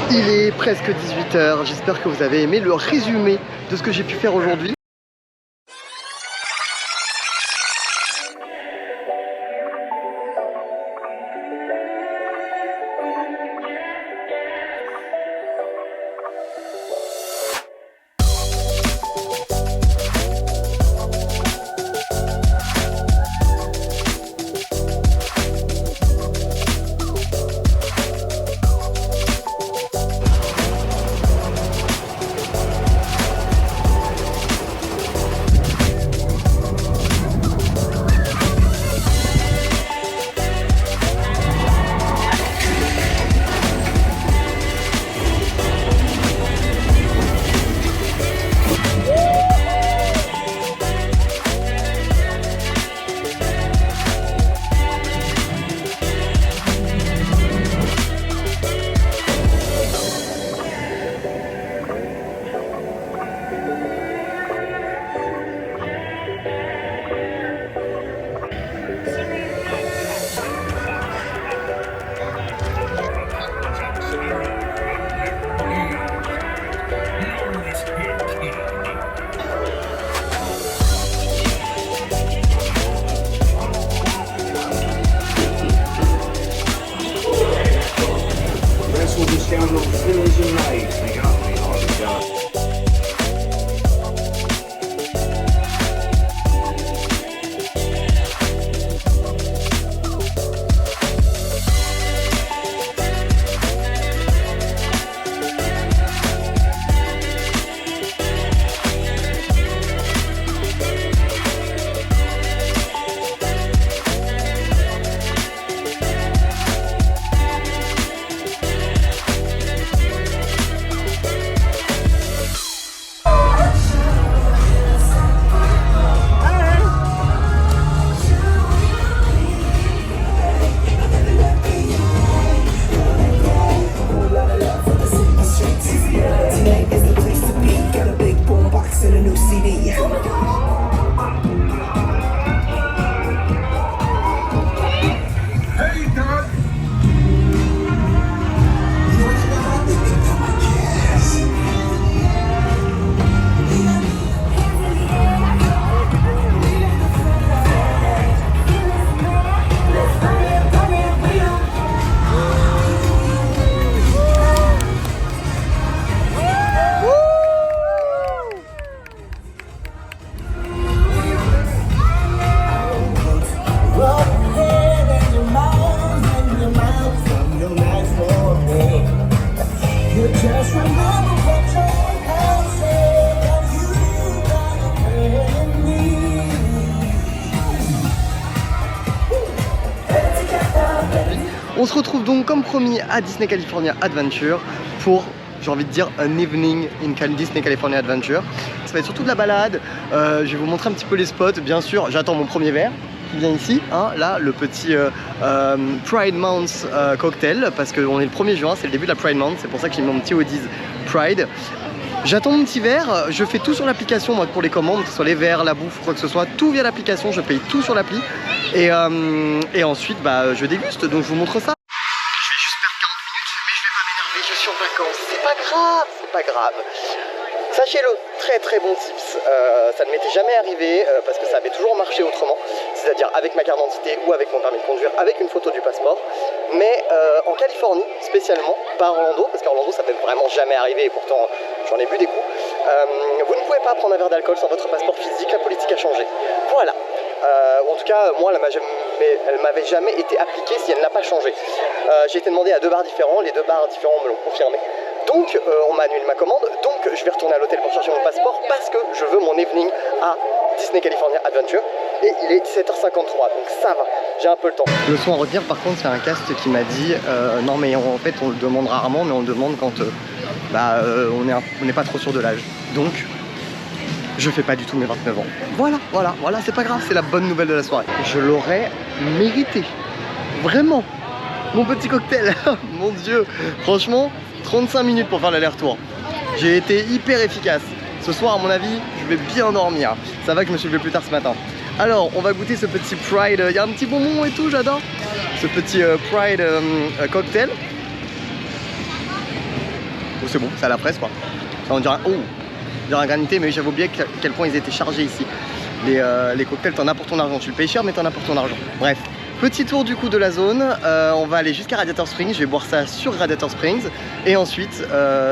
Il est presque 18 h, j'espère que vous avez aimé le résumé de ce que j'ai pu faire aujourd'hui. On se retrouve donc comme promis à Disney California Adventure pour, j'ai envie de dire, un evening in Disney California Adventure. Ça va être surtout de la balade, je vais vous montrer un petit peu les spots. Bien sûr, j'attends mon premier verre qui vient ici, hein, là, le petit Pride Month cocktail, parce qu'on est le 1er juin, c'est le début de la Pride Month, c'est pour ça que j'ai mis mon petit hoodies Pride. J'attends mon petit verre, je fais tout sur l'application moi pour les commandes, que ce soit les verres, la bouffe, quoi que ce soit, tout via l'application, je paye tout sur l'appli et ensuite bah, je déguste, donc je vous montre ça. Je vais juste perdre 40 minutes, mais je vais pas m'énerver, je suis en vacances, c'est pas grave, c'est pas grave. Sachez-le, très bon tips, ça ne m'était jamais arrivé parce que ça avait toujours marché autrement, c'est-à-dire avec ma carte d'identité ou avec mon permis de conduire, avec une photo du passeport. Mais en Californie, spécialement, pas à Orlando, parce qu'à Orlando ça m'est vraiment jamais arrivé et pourtant j'en ai bu des coups, vous ne pouvez pas prendre un verre d'alcool sans votre passeport physique, la politique a changé. Voilà. En tout cas, moi, elle m'avait jamais été appliquée si elle n'a pas changé. J'ai été demandé à 2 bars différents, les 2 bars différents me l'ont confirmé. Donc on m'a annulé ma commande, donc je vais retourner à l'hôtel pour chercher mon passeport parce que je veux mon evening à Disney California Adventure. Et il est 17h53, donc ça va, j'ai un peu le temps. Le son à retenir par contre, c'est un cast qui m'a dit non mais en fait on le demande rarement, mais on le demande quand on n'est pas trop sûr de l'âge. Donc je fais pas du tout mes 29 ans. Voilà, c'est pas grave, c'est la bonne nouvelle de la soirée. Je l'aurais mérité, vraiment. Mon petit cocktail, mon Dieu, franchement, 35 minutes pour faire l'aller-retour. J'ai été hyper efficace. Ce soir, à mon avis, je vais bien dormir. Ça va que je me suis levé plus tard ce matin. Alors, on va goûter ce petit Pride. Il y a un petit bonbon et tout, j'adore. Ce petit Pride cocktail. Oh, c'est bon, c'est à la fraise quoi. Ça, on dirait, oh, on dirait un granité, mais j'avais oublié à quel point ils étaient chargés ici. Les cocktails, t'en as pour ton argent. Tu le payes cher, mais t'en as pour ton argent. Bref. Petit tour du coup de la zone, on va aller jusqu'à Radiator Springs, je vais boire ça sur Radiator Springs et ensuite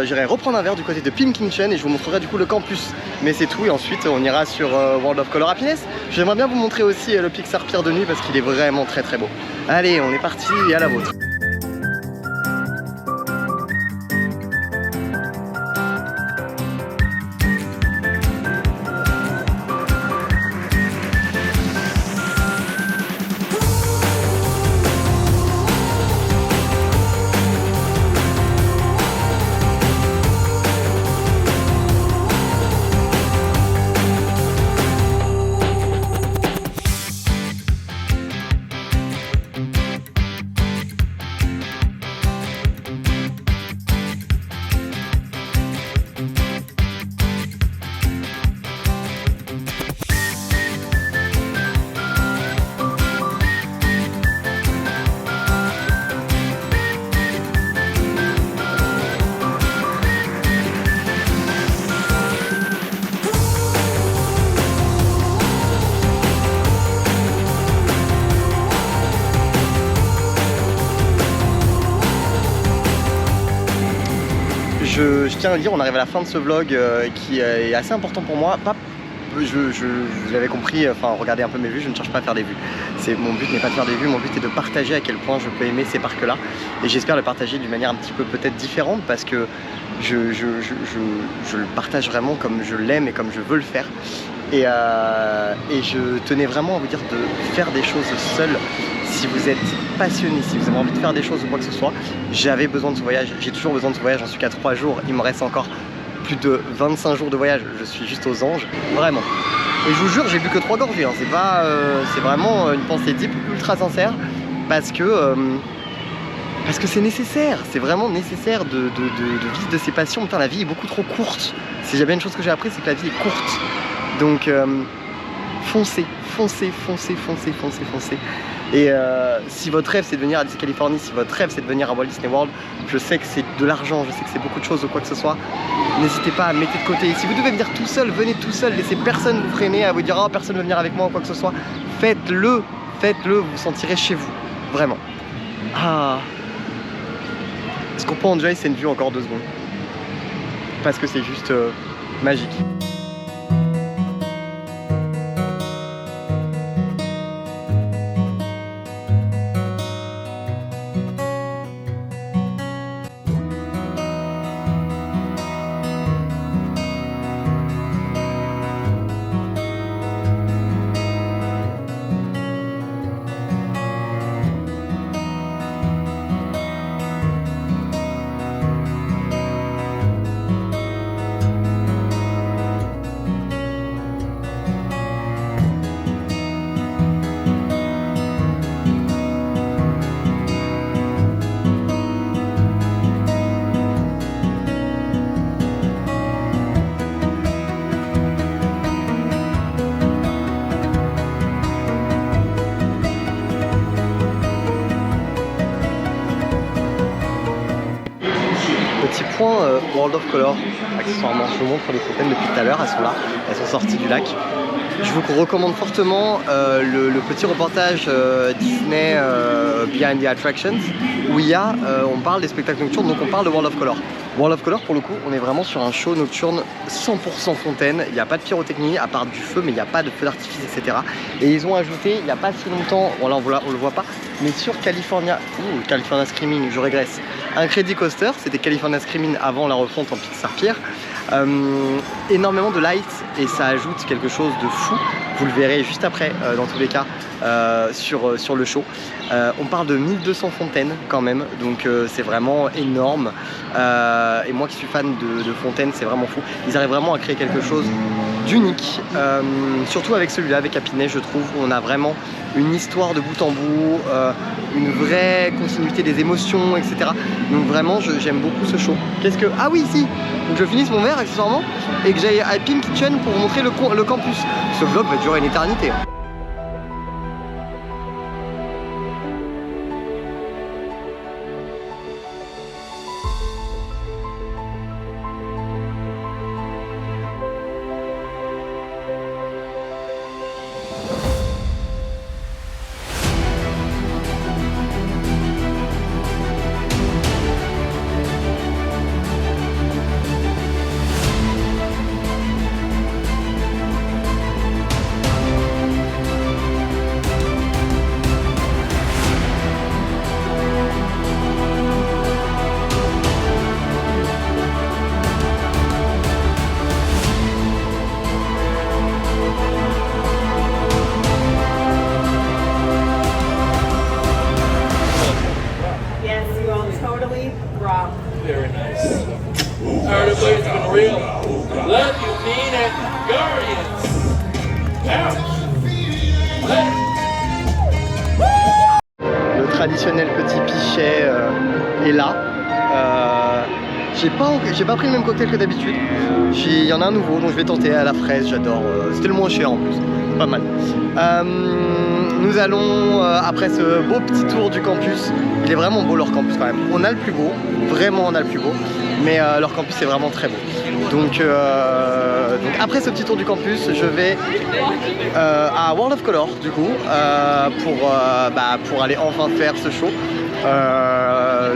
j'irai reprendre un verre du côté de Pimkinchen et je vous montrerai du coup le campus. Mais c'est tout et ensuite on ira sur World of Color Happiness. J'aimerais bien vous montrer aussi le Pixar Pier de nuit parce qu'il est vraiment très très beau. Allez, on est parti, à la vôtre. Je tiens à le dire, on arrive à la fin de ce vlog qui est assez important pour moi. Vous l'avez compris, enfin regardez un peu mes vues, je ne cherche pas à faire des vues. Mon but n'est pas de faire des vues, mon but est de partager à quel point je peux aimer ces parcs-là. Et j'espère le partager d'une manière un petit peu peut-être différente parce que je le partage vraiment comme je l'aime et comme je veux le faire. Et je tenais vraiment à vous dire de faire des choses seul. Si vous êtes passionné, si vous avez envie de faire des choses ou quoi que ce soit, j'avais besoin de ce voyage, j'ai toujours besoin de ce voyage, j'en suis qu'à 3 jours, il me reste encore plus de 25 jours de voyage, je suis juste aux anges, vraiment. Et je vous jure, j'ai bu que 3 gorgées, hein. C'est vraiment une pensée deep, ultra sincère, parce que c'est nécessaire, c'est vraiment nécessaire de vivre de ses passions. Putain, la vie est beaucoup trop courte. Si j'ai bien une chose que j'ai appris, c'est que la vie est courte. Donc foncez. Et si votre rêve c'est de venir à Disney Californie, si votre rêve c'est de venir à Walt Disney World, je sais que c'est de l'argent, je sais que c'est beaucoup de choses ou quoi que ce soit, n'hésitez pas à mettre de côté. Et si vous devez venir tout seul, venez tout seul, laissez personne vous freiner, à vous dire oh personne ne veut venir avec moi ou quoi que ce soit. Faites-le, vous vous sentirez chez vous, vraiment. Ah. Ce qu'on peut enjoy, c'est une vue encore 2 secondes. Parce que c'est juste magique. Petit point World of Color, accessoirement. Je vous montre les fontaines depuis tout à l'heure, elles sont là, elles sont sorties du lac. Je vous recommande fortement le petit reportage Disney Behind the Attractions où on parle des spectacles nocturnes, donc on parle de World of Color. World of Color, pour le coup, on est vraiment sur un show nocturne 100% fontaine. Il n'y a pas de pyrotechnie à part du feu, mais il n'y a pas de feu d'artifice, etc. Et ils ont ajouté, il n'y a pas si longtemps, bon là on le voit pas, mais sur California Screaming, je régresse, un Credit Coaster, c'était California Screaming avant la refonte en Pixar Pier. Énormément de lights et ça ajoute quelque chose de fou. Vous le verrez juste après dans tous les cas sur le show. On parle de 1200 fontaines quand même, donc c'est vraiment énorme. Et moi qui suis fan de fontaines, c'est vraiment fou. Ils arrivent vraiment à créer quelque chose d'unique, surtout avec celui-là, avec Happiness, je trouve. On a vraiment une histoire de bout en bout, une vraie continuité des émotions, etc. Donc vraiment, j'aime beaucoup ce show. Ah oui, si. Donc je finisse mon verre accessoirement et que j'aille à Pimkinchen pour vous montrer le campus. Ce vlog va durer une éternité. traditionnel petit pichet est là. J'ai pas pris le même cocktail que d'habitude. Il y en a un nouveau, donc je vais tenter à la fraise, j'adore. C'était le moins cher en plus, pas mal. Nous allons, après ce beau petit tour du campus, il est vraiment beau leur campus quand même. On a le plus beau, vraiment on a le plus beau, mais leur campus est vraiment très beau. Donc après ce petit tour du campus, je vais à World of Color du coup, pour aller enfin faire ce show.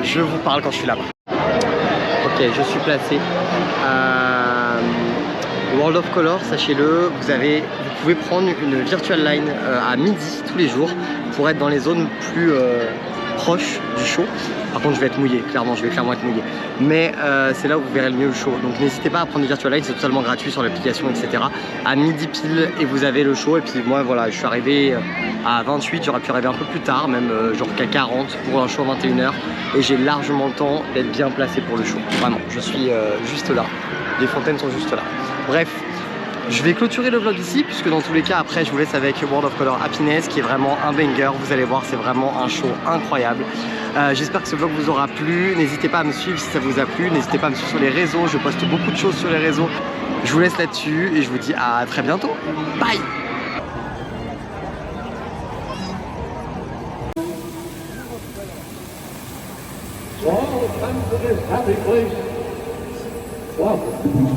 Je vous parle quand je suis là-bas. Ok, je suis placé à World of Color, sachez-le, vous pouvez prendre une virtual line à midi tous les jours pour être dans les zones plus proches du show. Par contre je vais être mouillé, clairement, je vais clairement être mouillé. Mais c'est là où vous verrez le mieux le show. Donc n'hésitez pas à prendre une virtual line, c'est totalement gratuit sur l'application, etc. À midi pile et vous avez le show. Et puis moi voilà, je suis arrivé à 28, j'aurais pu arriver un peu plus tard, même genre qu'à 40 pour un show à 21h. Et j'ai largement le temps d'être bien placé pour le show. Vraiment, je suis juste là. Les fontaines sont juste là. Bref, je vais clôturer le vlog ici, puisque dans tous les cas, après, je vous laisse avec World of Color Happiness, qui est vraiment un banger. Vous allez voir, c'est vraiment un show incroyable. J'espère que ce vlog vous aura plu. N'hésitez pas à me suivre si ça vous a plu. N'hésitez pas à me suivre sur les réseaux. Je poste beaucoup de choses sur les réseaux. Je vous laisse là-dessus et je vous dis à très bientôt. Bye! All come to this happy place. Welcome.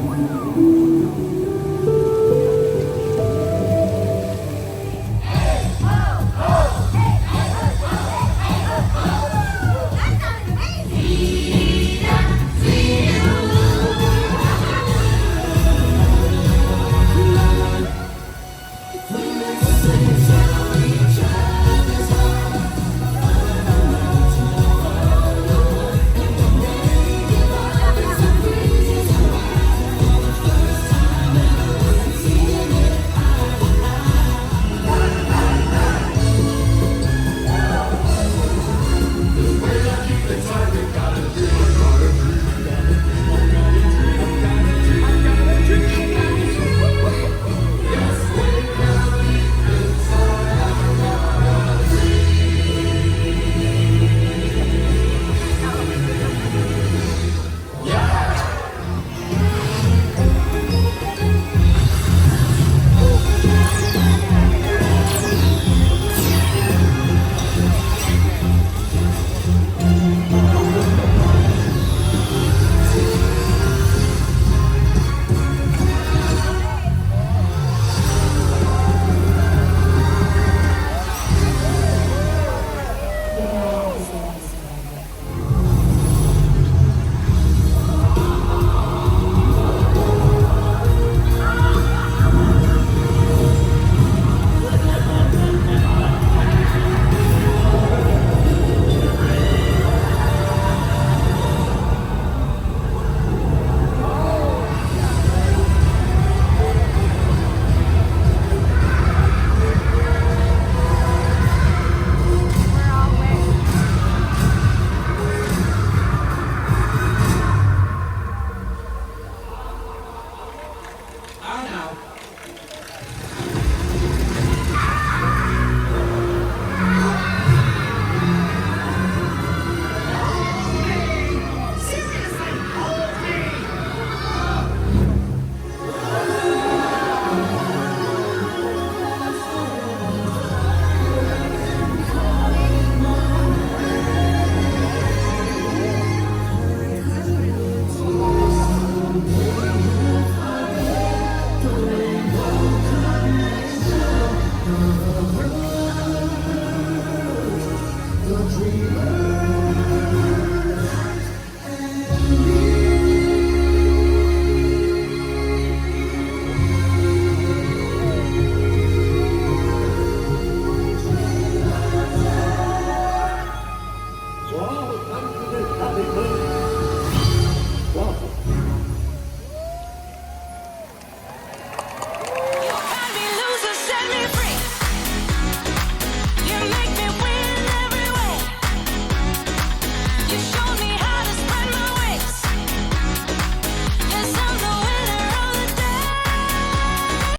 Dreamer.